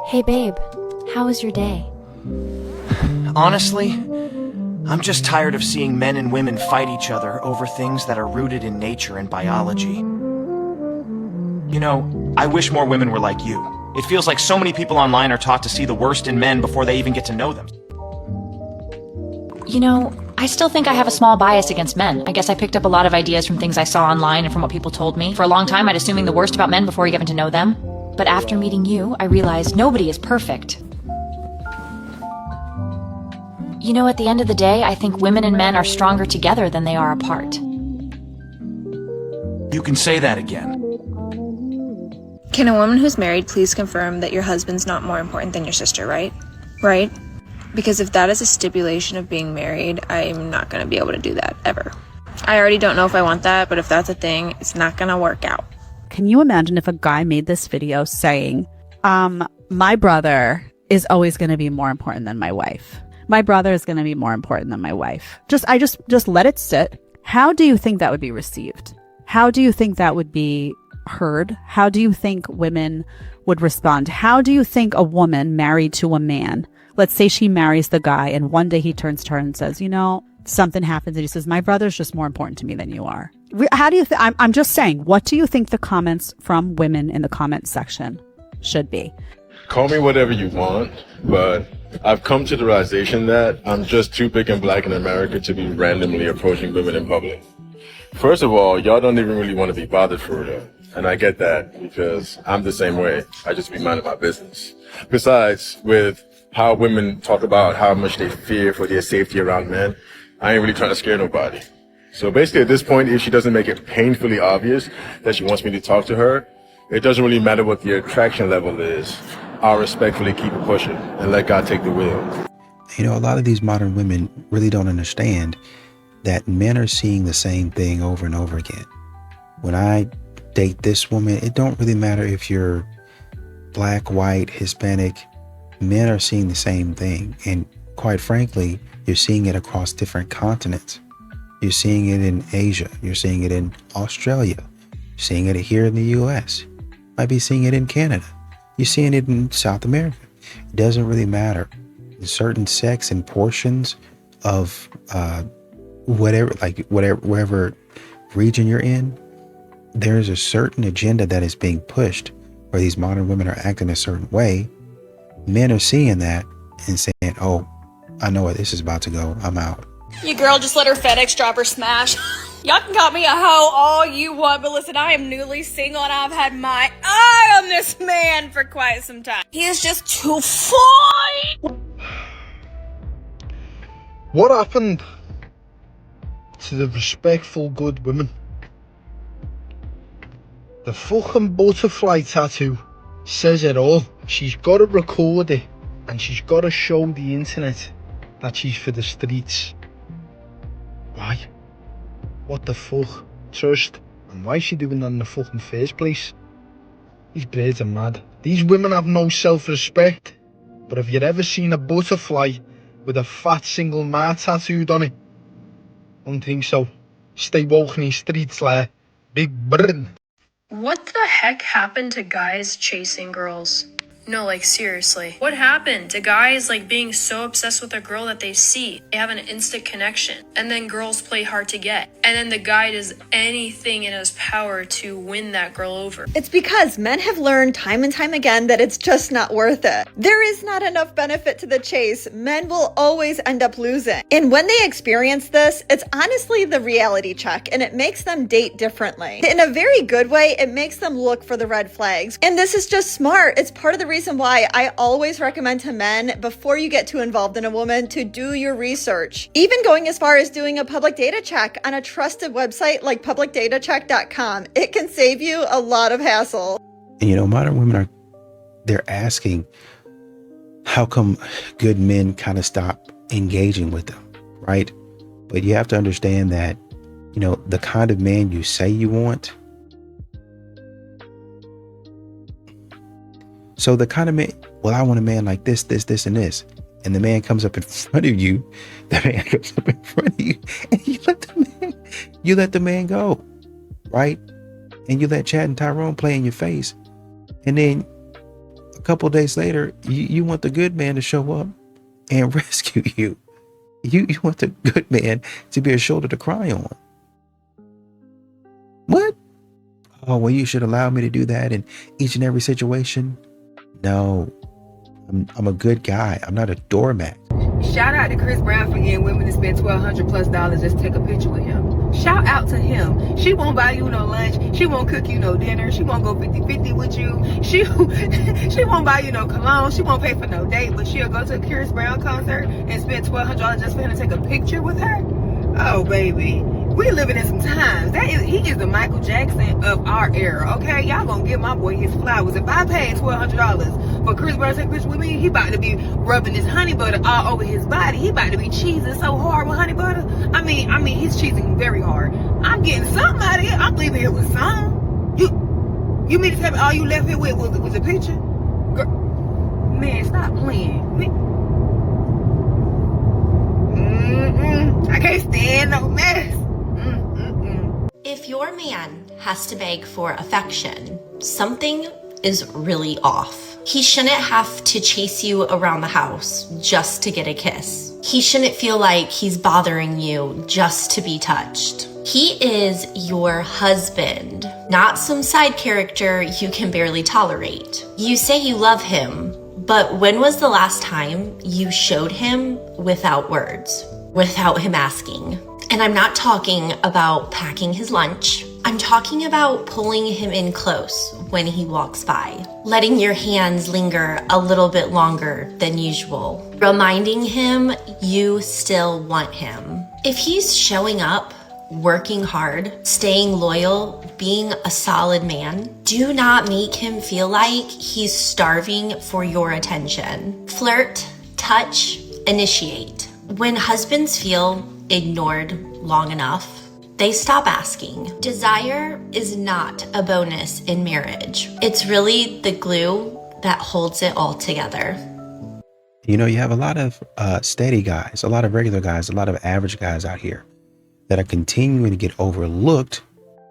Hey babe, how was your day? Honestly, I'm just tired of seeing men and women fight each other over things that are rooted in nature and biology. You know, I wish more women were like you. It feels like so many people online are taught to see the worst in men before they even get to know them. You know, I still think I have a small bias against men. I guess I picked up a lot of ideas from things I saw online and from what people told me. For a long time, I'd assuming the worst about men before getting to know them. But after meeting you, I realized nobody is perfect. You know, at the end of the day, I think women and men are stronger together than they are apart. You can say that again. Can a woman who's married please confirm that your husband's not more important than your sister, right? Right? Because if that is a stipulation of being married, I'm not going to be able to do that, ever. I already don't know if I want that, but if that's a thing, it's not going to work out. Can you imagine if a guy made this video saying, my brother is always going to be more important than my wife. My brother is going to be more important than my wife. Just let it sit. How do you think that would be received? How do you think that would be heard? How do you think women would respond? How do you think a woman married to a man, let's say she marries the guy and one day he turns to her and says, you know, something happens and he says, my brother's just more important to me than you are. How do you I'm just saying, what do you think the comments from women in the comment section should be? Call me whatever you want, but I've come to the realization that I'm just too big and black in America to be randomly approaching women in public. First of all, y'all don't even really want to be bothered for real. And I get that because I'm the same way. I just be minding my business. Besides, with how women talk about how much they fear for their safety around men, I ain't really trying to scare nobody. So basically at this point, if she doesn't make it painfully obvious that she wants me to talk to her, it doesn't really matter what the attraction level is. I'll respectfully keep it pushing and let God take the wheel. You know, a lot of these modern women really don't understand that men are seeing the same thing over and over again. When I date this woman, it don't really matter if you're black, white, Hispanic. Men are seeing the same thing. And quite frankly, you're seeing it across different continents. You're seeing it in Asia. You're seeing it in Australia. You're seeing it here in the US. Might be seeing it in Canada. You're seeing it in South America. It doesn't really matter. In certain sects and portions of wherever region you're in, there's a certain agenda that is being pushed where these modern women are acting a certain way. Men are seeing that and saying, oh, I know where this is about to go. I'm out. Your girl just let her FedEx dropper smash. Y'all can call me a hoe all you want, but listen, I am newly single and I've had my eye on this man for quite some time. He is just too fine. What happened to the respectful good women? The fucking butterfly tattoo says it all. She's got to record it and she's got to show the internet that she's for the streets. Why? What the fuck? Trust. And why is she doing that in the fucking first place? These birds are mad. These women have no self-respect. But have you ever seen a butterfly with a fat single man tattooed on it? Don't think so. Stay woke in these streets like Big Britain. What the heck happened to guys chasing girls? No, like seriously. What happened to guys like being so obsessed with a girl that they see? They have an instant connection. And then girls play hard to get. And then the guy does anything in his power to win that girl over. It's because men have learned time and time again that it's just not worth it. There is not enough benefit to the chase. Men will always end up losing. And when they experience this, it's honestly the reality check and it makes them date differently. In a very good way, it makes them look for the red flags. And this is just smart. It's part of the reason why I always recommend to men, before you get too involved in a woman, to do your research. Even going as far as doing a public data check on a trusted website like publicdatacheck.com. It can save you a lot of hassle. And you know, modern women they're asking, how come good men kind of stop engaging with them, right? But you have to understand that, you know, the kind of man you say you want. So the kind of man, well, I want a man like this, this, this, and this. And the man comes up in front of you. The man comes up in front of you and you let the man go, right? And you let Chad and Tyrone play in your face. And then a a couple days later, you want the good man to show up and rescue you. You want the good man to be a shoulder to cry on. What? Oh, well, you should allow me to do that in each and every situation. No, I'm a good guy. I'm not a doormat. Shout out to Chris Brown for getting women to spend $1,200+ just to take a picture with him. Shout out to him. She won't buy you no lunch. She won't cook you no dinner. She won't go 50-50 with you. She won't buy you no cologne. She won't pay for no date, but she'll go to a Chris Brown concert and spend $1,200 just for him to take a picture with her. Oh, baby. We living in some times. He is the Michael Jackson of our era, okay? Y'all gonna give my boy his flowers. If I paid $1,200 for Chris Brown to take a picture with me, he about to be rubbing his honey butter all over his body. He about to be cheesing so hard with honey butter. I mean, he's cheesing very hard. I'm getting something out of it. I'm leaving here with something. You mean to tell me all you left here with was a picture? Girl, man, stop playing. I can't stand no mess. If your man has to beg for affection, something is really off. He shouldn't have to chase you around the house just to get a kiss. He shouldn't feel like he's bothering you just to be touched. He is your husband, not some side character you can barely tolerate. You say you love him, but when was the last time you showed him without words, without him asking? And I'm not talking about packing his lunch. I'm talking about pulling him in close when he walks by, letting your hands linger a little bit longer than usual, reminding him you still want him. If he's showing up, working hard, staying loyal, being a solid man, do not make him feel like he's starving for your attention. Flirt, touch, initiate. When husbands feel ignored long enough, they stop asking. Desire is not a bonus in marriage. It's really the glue that holds it all together. You know, you have a lot of steady guys, a lot of regular guys, a lot of average guys out here that are continuing to get overlooked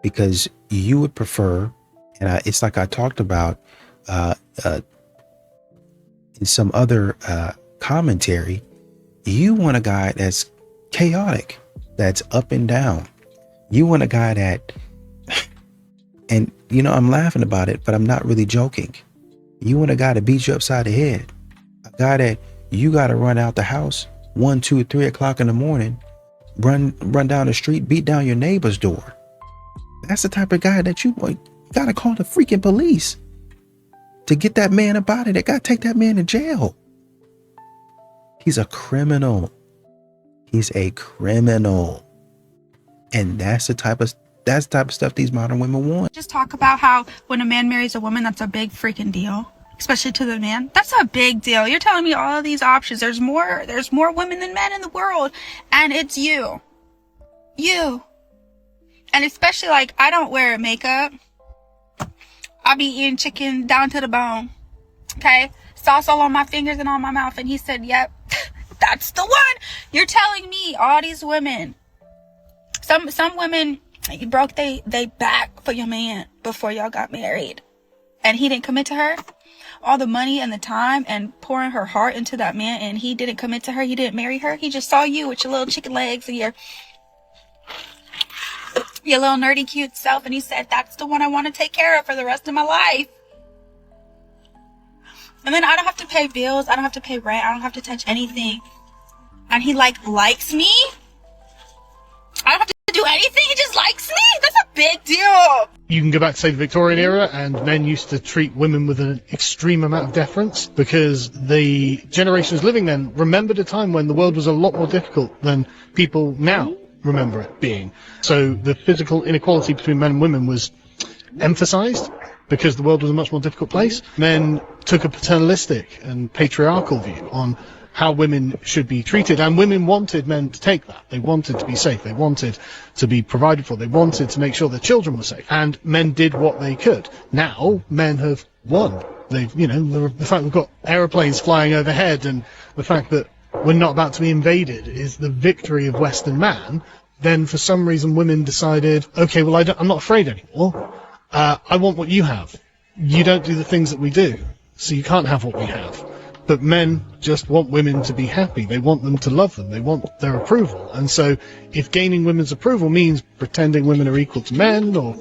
because you would prefer, and it's like I talked about in some other commentary, you want a guy that's chaotic, that's up and down. You want a guy that, and you know, I'm laughing about it, but I'm not really joking. You want a guy to beat you upside the head. A guy that you got to run out the house 1, 2, 3 o'clock in the morning, run down the street, beat down your neighbor's door. That's the type of guy that you got to call the freaking police to get that man up out of there. Got to take that man to jail. He's a criminal. He's a criminal. And that's the type of stuff these modern women want. Just talk about how when a man marries a woman, that's a big freaking deal, especially to the man. That's a big deal. You're telling me all of these options. There's more women than men in the world, and it's you. And especially, like, I don't wear makeup. I be eating chicken down to the bone. Okay, sauce all on my fingers and on my mouth. And he said, "Yep, that's the one." You're telling me all these women. Some women, you broke they back for your man before y'all got married, and he didn't commit to her. All the money and the time and pouring her heart into that man, and he didn't commit to her. He didn't marry her. He just saw you with your little chicken legs and your little nerdy cute self, and he said, "That's the one I want to take care of for the rest of my life." And then I don't have to pay bills. I don't have to pay rent. I don't have to touch anything. And he likes me. I don't have to do anything. He just likes me. That's a big deal. You can go back to, say, the Victorian era, and men used to treat women with an extreme amount of deference because the generations living then remembered a time when the world was a lot more difficult than people now remember it being. So the physical inequality between men and women was emphasized because the world was a much more difficult place. Men took a paternalistic and patriarchal view on how women should be treated, and women wanted men to take that. They wanted to be safe. They wanted to be provided for. They wanted to make sure their children were safe, and men did what they could. Now men have won. They've, the fact we've got aeroplanes flying overhead, and the fact that we're not about to be invaded is the victory of Western man. Then for some reason women decided, okay, well I'm not afraid anymore. I want what you have. You don't do the things that we do. so you can't have what we have. But men just want women to be happy. They want them to love them. They want their approval. And so if gaining women's approval means pretending women are equal to men, or,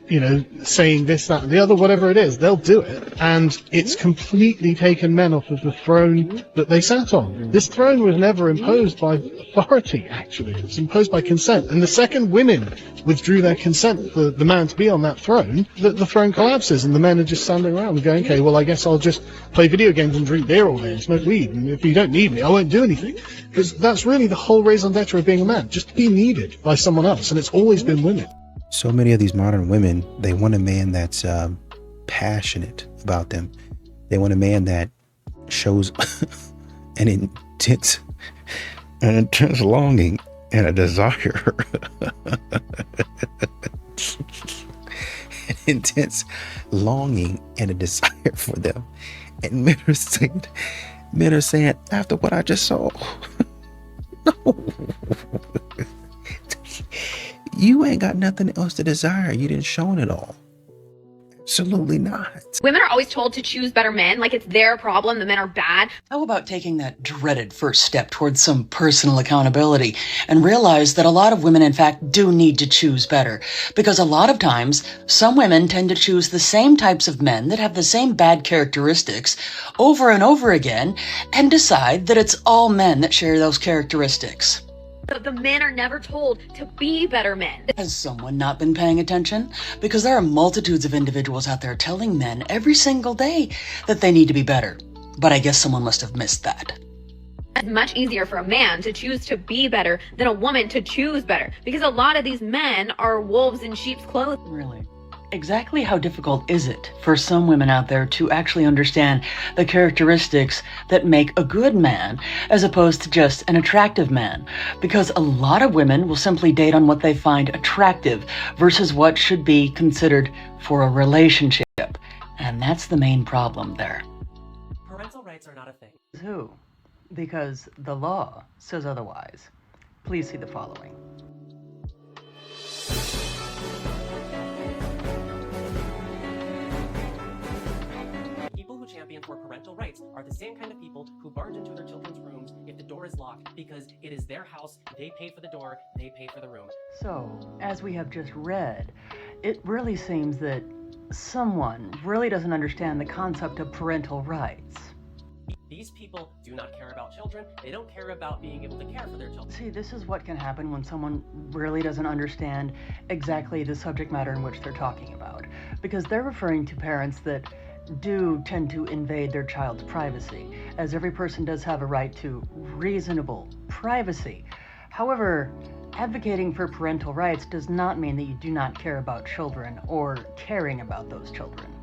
you know, saying this, that, and the other, whatever it is, they'll do it. And it's completely taken men off of the throne that they sat on. This throne was never imposed by authority, actually. It was imposed by consent. And the second women withdrew their consent for the man to be on that throne, the throne collapses, and the men are just standing around going, okay, well, I guess I'll just play video games and drink beer all day and smoke weed. And if you don't need me, I won't do anything. Because that's really the whole raison d'etre of being a man, just to be needed by someone else. And it's always been women. So many of these modern women, they want a man that's passionate about them. They want a man that shows an intense longing and a desire. An intense longing and a desire for them. And men are saying, after what I just saw, no. You ain't got nothing else to desire. You didn't show it all. Absolutely not. Women are always told to choose better men, like it's their problem, the men are bad. How about taking that dreaded first step towards some personal accountability and realize that a lot of women, in fact, do need to choose better? Because a lot of times, some women tend to choose the same types of men that have the same bad characteristics over and over again and decide that it's all men that share those characteristics. The men are never told to be better men. Has someone not been paying attention? Because there are multitudes of individuals out there telling men every single day that they need to be better. But I guess someone must have missed that. It's much easier for a man to choose to be better than a woman to choose better, because a lot of these men are wolves in sheep's clothing. Really? Exactly how difficult is it for some women out there to actually understand the characteristics that make a good man as opposed to just an attractive man? Because a lot of women will simply date on what they find attractive versus what should be considered for a relationship. And that's the main problem there. Parental rights are not a thing. Who? Because the law says otherwise. Please see the following. Champion for parental rights are the same kind of people who barge into their children's rooms if the door is locked because it is their house, they pay for the door, they pay for the room. So, as we have just read, it really seems that someone really doesn't understand the concept of parental rights. These people do not care about children. They don't care about being able to care for their children. See, this is what can happen when someone really doesn't understand exactly the subject matter in which they're talking about. Because they're referring to parents that do tend to invade their child's privacy, as every person does have a right to reasonable privacy. However, advocating for parental rights does not mean that you do not care about children or caring about those children.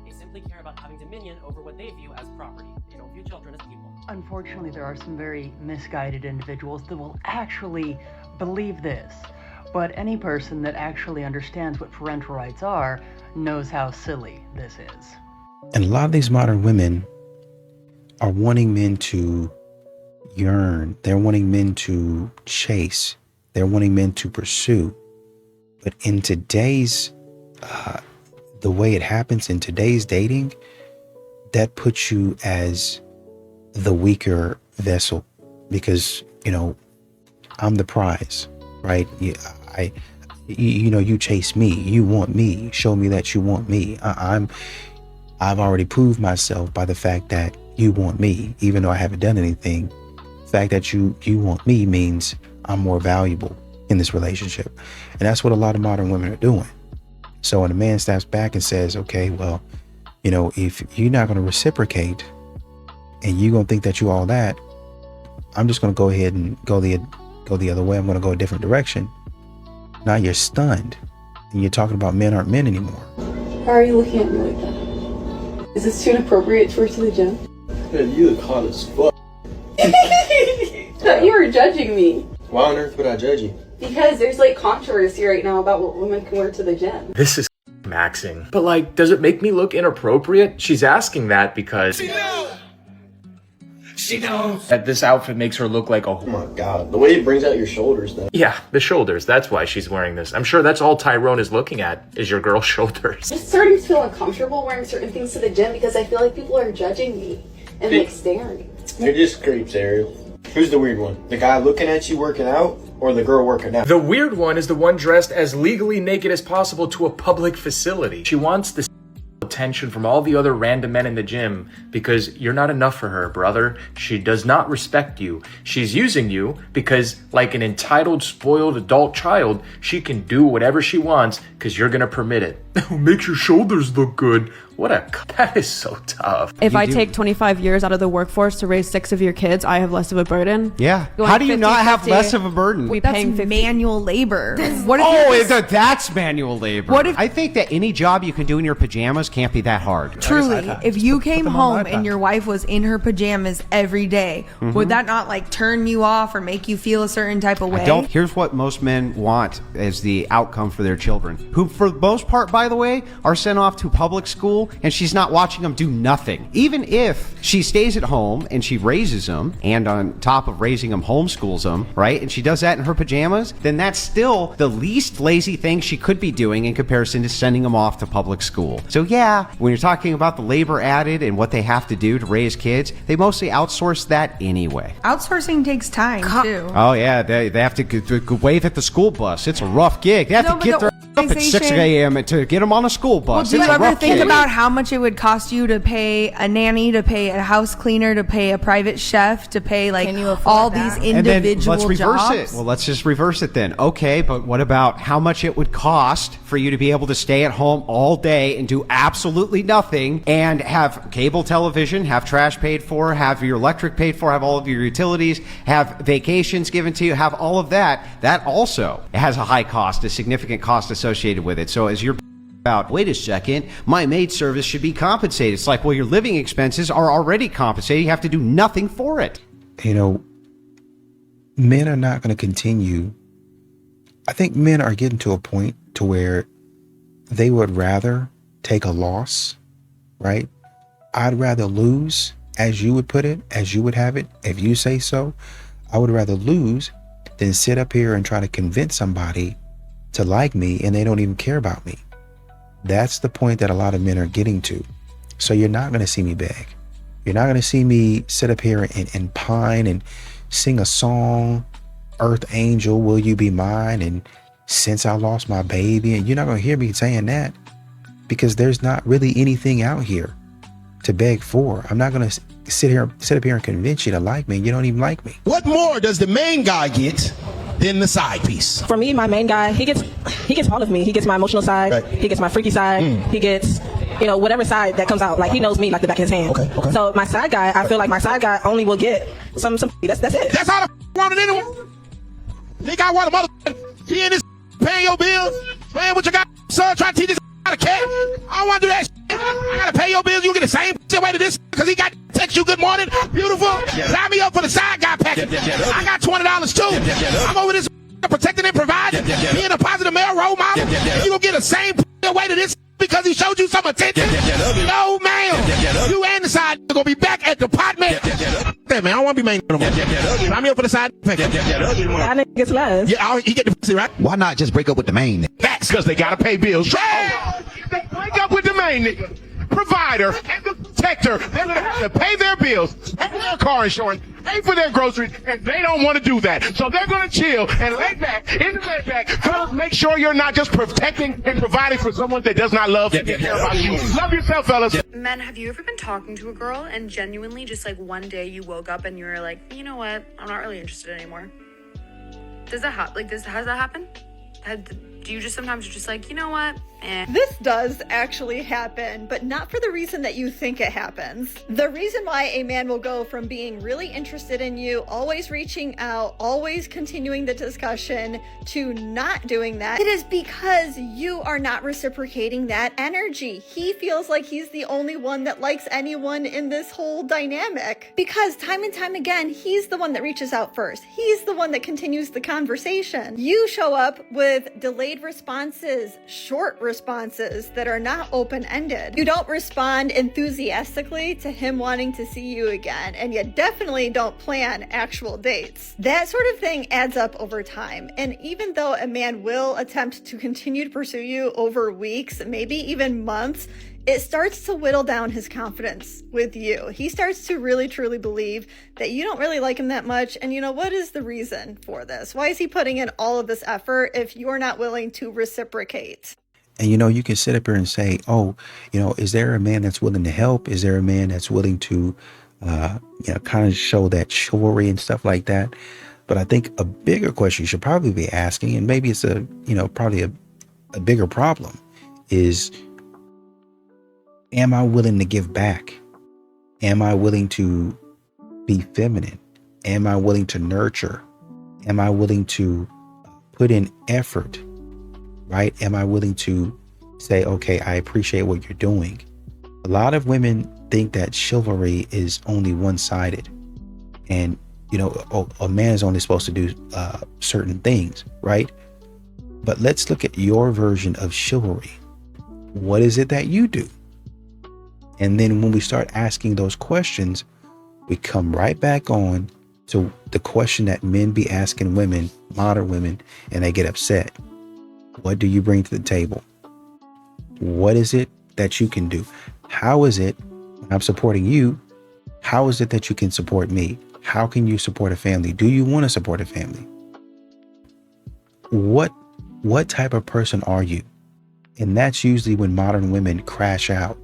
They simply care about having dominion over what they view as property. They don't view children as people. Unfortunately, there are some very misguided individuals that will actually believe this. But any person that actually understands what parental rights are knows how silly this is. And a lot of these modern women are wanting men to yearn. They're wanting men to chase. They're wanting men to pursue. But in today's, the way it happens in today's dating, that puts you as the weaker vessel because, you know, I'm the prize, right? You chase me. You want me. Show me that you want me. I've already proved myself by the fact that you want me, even though I haven't done anything. The fact that you want me means I'm more valuable in this relationship. And that's what a lot of modern women are doing. So when a man steps back and says, okay, well, you know, if you're not going to reciprocate and you're going to think that you all that, I'm just going to go ahead and go the other way. I'm going to go a different direction. Now you're stunned and you're talking about men aren't men anymore. Why are you looking at me like that? Is this too inappropriate to work to the gym? Man, you look hot as fuck. Thought you were judging me. Why on earth would I judge you? Because there's like controversy right now about what women can wear to the gym. This is maxing. But like, does it make me look inappropriate? She's asking that because... She knows that this outfit makes her look like a... Oh my god, the way it brings out your shoulders though. Yeah, the shoulders. That's why she's wearing this. I'm sure that's all Tyrone is looking at, is your girl's shoulders. I'm starting to feel uncomfortable wearing certain things to the gym because I feel like people are judging me and like staring. They're just creeps, Ariel. Who's the weird one? The guy looking at you working out or the girl working out? The weird one is the one dressed as legally naked as possible to a public facility. She wants the attention from all the other random men in the gym because you're not enough for her, brother. She does not respect you. She's using you because, like an entitled, spoiled adult child, she can do whatever she wants because you're gonna permit it. Makes your shoulders look good. That is so tough. If I take 25 years out of the workforce to raise 6 of your kids, I have less of a burden. Yeah. Going How do you not have 50-50, less of a burden? That's manual labor. What if That's manual labor. What if- I think that any job you can do in your pajamas can't be that hard. Truly, if you came them on home my and iPad. your wife was in her pajamas every day, would that not like turn you off or make you feel a certain type of way? Here's what most men want as the outcome for their children, who for the most part, by the way, are sent off to public school, and she's not watching them do nothing. Even if she stays at home and she raises them, and on top of raising them, homeschools them, right? And she does that in her pajamas, then that's still the least lazy thing she could be doing in comparison to sending them off to public school. So yeah, when you're talking about the labor added and what they have to do to raise kids, they mostly outsource that anyway. Outsourcing takes time too. Oh yeah, they have to wave at the school bus. It's a rough gig. They have No, to but get the their up at 6 a.m. to get them on a school bus. Do It's you a ever rough think gig. about how much it would cost you to pay a nanny, to pay a house cleaner, to pay a private chef, to pay like all these individual And then let's reverse jobs? it. Well, let's just reverse it then. Okay, but what about how much it would cost for you to be able to stay at home all day and do absolutely nothing and have cable television, have trash paid for, have your electric paid for, have all of your utilities, have vacations given to you, have all of that? That also has a high cost, a significant cost associated with it. So as you're about, wait a second, my maid service should be compensated. It's like, well, your living expenses are already compensated. You have to do nothing for it. You know, men are not going to continue. I think men are getting to a point to where they would rather take a loss, right? I'd rather lose, as you would put it, as you would have it, if you say so. I would rather lose than sit up here and try to convince somebody to like me and they don't even care about me. That's the point that a lot of men are getting to. So you're not going to see me beg. You're not going to see me sit up here and pine and sing a song, Earth Angel, will you be mine? And since I lost my baby, and you're not going to hear me saying that because there's not really anything out here to beg for. I'm not going to sit up here and convince you to like me. You don't even like me. What more does the main guy get than the side piece? For me, my main guy, he gets all of me. He gets my emotional side. He gets my freaky side. He gets, whatever side that comes out. Like, he knows me like the back of his hand. Okay. So my side guy, I feel like my side guy only will get some. That's it. That's all the wanted anyone. Think I want a mother he in this paying your bills, playing with your guy son, trying to teach this how to care. I don't want to do that. I gotta pay your bills. You get the same way to this because he got text you good morning, beautiful. Line me up for the side guy package. I got $20 too. I'm over this protecting and providing, being a positive male role model. You gonna get the same way to this because he showed you some attention? No, ma'am. You and the side gonna be back at the department. Hey, man, I don't want to be main no more. Line me up for the side package. That nigga gets less. Yeah, he get the pussy, right? Why not just break up with the main? That's because they gotta pay bills. They break up with the main nigga, provider, and the protector. They're gonna have to pay their bills, pay their car insurance, pay for their groceries, and they don't want to do that. So they're gonna chill and lay back in the lay back. Fellas, make sure you're not just protecting and providing for someone that does not love and care about you. Love yourself, fellas. Men, have you ever been talking to a girl and genuinely just like one day you woke up and you were like, you know what, I'm not really interested anymore? Does that happen? Has that happened? Do you just sometimes just like, you know what? This does actually happen, but not for the reason that you think it happens. The reason why a man will go from being really interested in you, always reaching out, always continuing the discussion, to not doing that, it is because you are not reciprocating that energy. He feels like he's the only one that likes anyone in this whole dynamic. Because time and time again, he's the one that reaches out first. He's the one that continues the conversation. You show up with delayed delayed responses, short responses that are not open-ended. You don't respond enthusiastically to him wanting to see you again, and you definitely don't plan actual dates. That sort of thing adds up over time, and even though a man will attempt to continue to pursue you over weeks, maybe even months, it starts to whittle down his confidence with you. He starts to really truly believe that you don't really like him that much. And what is the reason for this? Why is he putting in all of this effort if you're not willing to reciprocate? And you can sit up here and say, oh, is there a man that's willing to help? Is there a man that's willing to kind of show that chivalry and stuff like that? But I think a bigger question you should probably be asking, and maybe it's probably a bigger problem, is, am I willing to give back? Am I willing to be feminine? Am I willing to nurture? Am I willing to put in effort? Right? Am I willing to say, okay, I appreciate what you're doing? A lot of women think that chivalry is only one-sided. And, a man is only supposed to do certain things, right? But let's look at your version of chivalry. What is it that you do? And then when we start asking those questions, we come right back on to the question that men be asking women, modern women, and they get upset. What do you bring to the table? What is it that you can do? How is it when I'm supporting you? How is it that you can support me? How can you support a family? Do you want to support a family? What type of person are you? And that's usually when modern women crash out.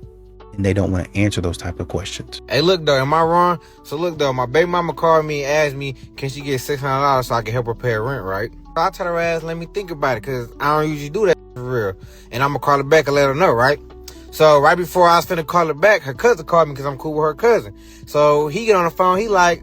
And they don't want to answer those type of questions. Hey, look, though, am I wrong? So, look, though, my baby mama called me and asked me, can she get $600 so I can help her pay her rent, right? I tell her ass, let me think about it, because I don't usually do that for real. And I'm going to call her back and let her know, right? So, right before I was finna call her back, her cousin called me because I'm cool with her cousin. So, he get on the phone, he like,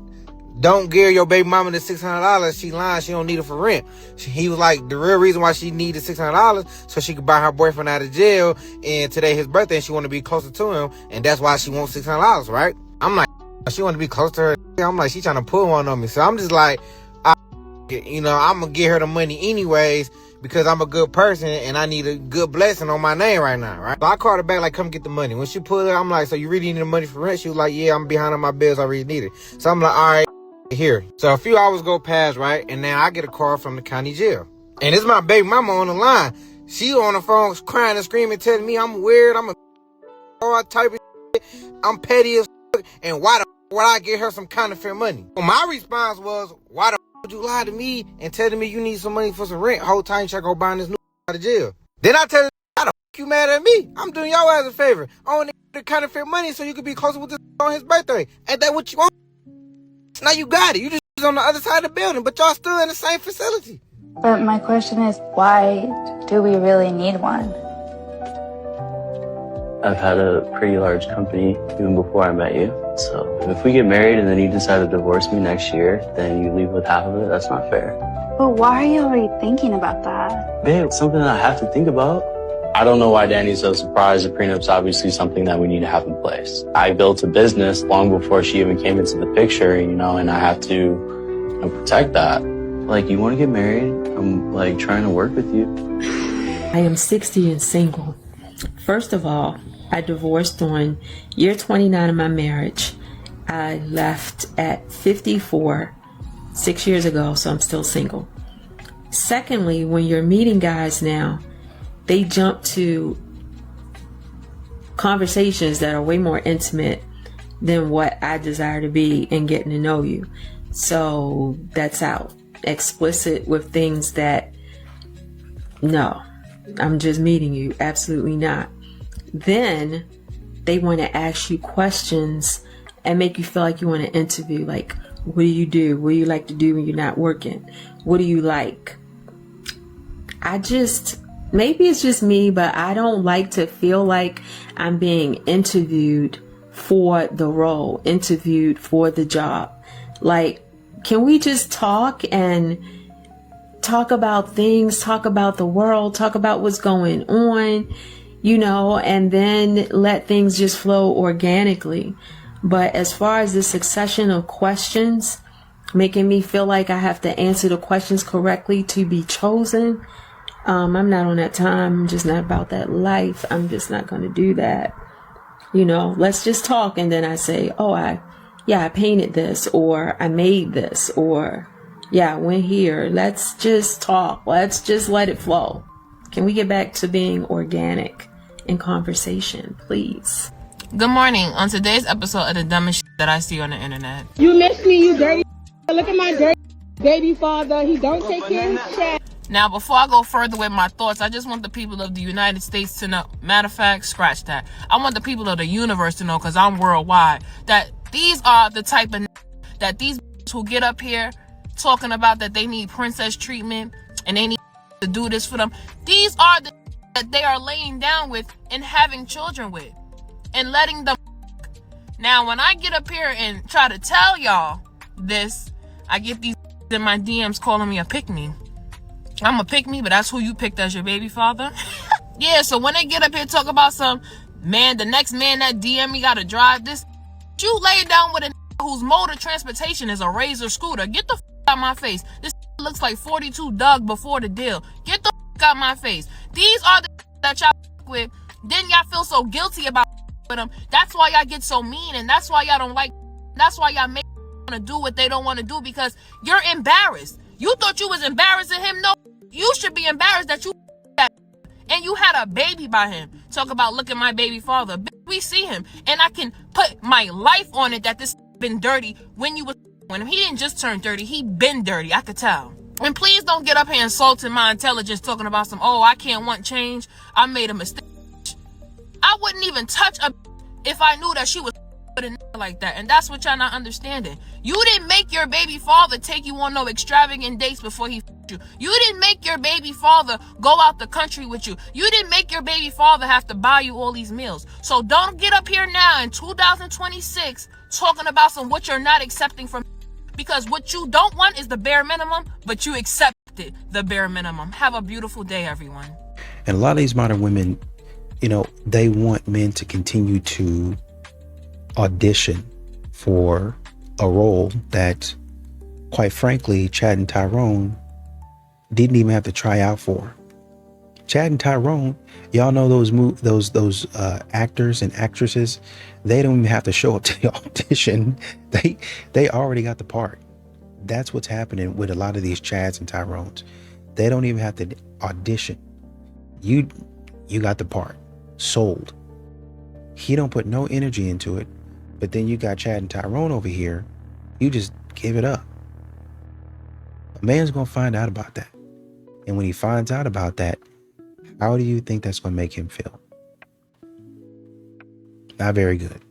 don't give your baby mama the $600. She lying. She don't need it for rent. He was like, the real reason why she needed $600 so she could buy her boyfriend out of jail. And today his birthday, and she want to be closer to him, and that's why she wants $600, right? I'm like, she want to be close to her. I'm like, she trying to pull one on me. So I'm just like, I'm gonna get her the money anyways because I'm a good person and I need a good blessing on my name right now, right? So I called her back like, come get the money. When she pulled it, I'm like, so you really need the money for rent? She was like, yeah, I'm behind on my bills. I really need it. So I'm like, all right. Here. So a few hours go past, right? And now I get a call from the county jail. And it's my baby mama on the line. She on the phone crying and screaming, telling me I'm weird, I'm all type of shit, I'm petty as and why the would I get her some counterfeit money? Well, my response was, why the would you lie to me and telling me you need some money for some rent? Whole time you try to go buy this new out of jail. Then I tell her, why the you mad at me? I'm doing y'all as a favor. I want the counterfeit money so you can be closer with this on his birthday. Ain't that what you want? Now you got it. You just on the other side of the building, but y'all still in the same facility. But my question is, why do we really need one? I've had a pretty large company even before I met you. So if we get married and then you decide to divorce me next year, then you leave with half of it, that's not fair. But why are you already thinking about that? Babe, it's something I have to think about. I don't know why Danny's so surprised. The prenup's obviously something that we need to have in place. I built a business long before she even came into the picture, and I have to protect that. Like, you want to get married? I'm like trying to work with you. I am 60 and single. First of all, I divorced on year 29 of my marriage. I left at 54, 6 years ago, so I'm still single. Secondly, when you're meeting guys now, they jump to conversations that are way more intimate than what I desire to be in getting to know you. So that's out. Explicit with things that, no, I'm just meeting you. Absolutely not. Then they want to ask you questions and make you feel like you want to interview. Like, what do you do? What do you like to do when you're not working? What do you like? Maybe it's just me, but I don't like to feel like I'm being interviewed for the role, interviewed for the job. Like, can we just talk and talk about things, talk about the world, talk about what's going on, and then let things just flow organically. But as far as the succession of questions, making me feel like I have to answer the questions correctly to be chosen, I'm not on that time. I'm just not about that life. I'm just not going to do that. Let's just talk. And then I say, oh, I painted this, or I made this, or I went here. Let's just talk. Let's just let it flow. Can we get back to being organic in conversation, please? Good morning. On today's episode of the dumbest shit that I see on the internet. You miss me, you dirty. Look at my dirty baby father. He don't take care of his child. Now, before I go further with my thoughts, I just want the people of the United States to know, matter of fact, scratch that. I want the people of the universe to know, because I'm worldwide, that these are the type of that these who get up here talking about that they need princess treatment and they need to do this for them. These are the that they are laying down with and having children with and letting them. Now, when I get up here and try to tell y'all this, I get these in my DMs calling me a pick-me. I'm a pick-me, but that's who you picked as your baby father. Yeah, so when they get up here and talk about some man, the next man that DM me gotta drive this, you lay down with a whose mode of transportation is a Razor scooter. Get the out my face. This looks like 42 Doug before the deal. Get the out my face. These are the that y'all with. Then y'all feel so guilty about with them. That's why y'all get so mean, and that's why y'all don't like. That's why y'all make want to do what they don't want to do, because you're embarrassed. You thought you was embarrassing him. No, you should be embarrassed that you and you had a baby by him. Talk about look at my baby father. We see him, and I can put my life on it that this been dirty when you was when he didn't just turn 30. He been dirty. I could tell. And please don't get up here insulting my intelligence, talking about some, oh, I can't want change. I made a mistake. I wouldn't even touch a if I knew that she was like that. And that's what y'all not understanding. You didn't make your baby father take you on no extravagant dates before he you. You didn't make your baby father go out the country with you. You didn't make your baby father have to buy you all these meals. So don't get up here now in 2026 talking about some what you're not accepting from, because what you don't want is the bare minimum, but you accepted the bare minimum. Have a beautiful day, everyone. And a lot of these modern women, they want men to continue to audition for a role that, quite frankly, Chad and Tyrone didn't even have to try out for. Chad and Tyrone, y'all know those actors and actresses, they don't even have to show up to the audition. They already got the part. That's what's happening with a lot of these Chads and Tyrones. They don't even have to audition. You got the part. Sold. He don't put no energy into it. But then you got Chad and Tyrone over here. You just give it up. A man's going to find out about that. And when he finds out about that, how do you think that's going to make him feel? Not very good.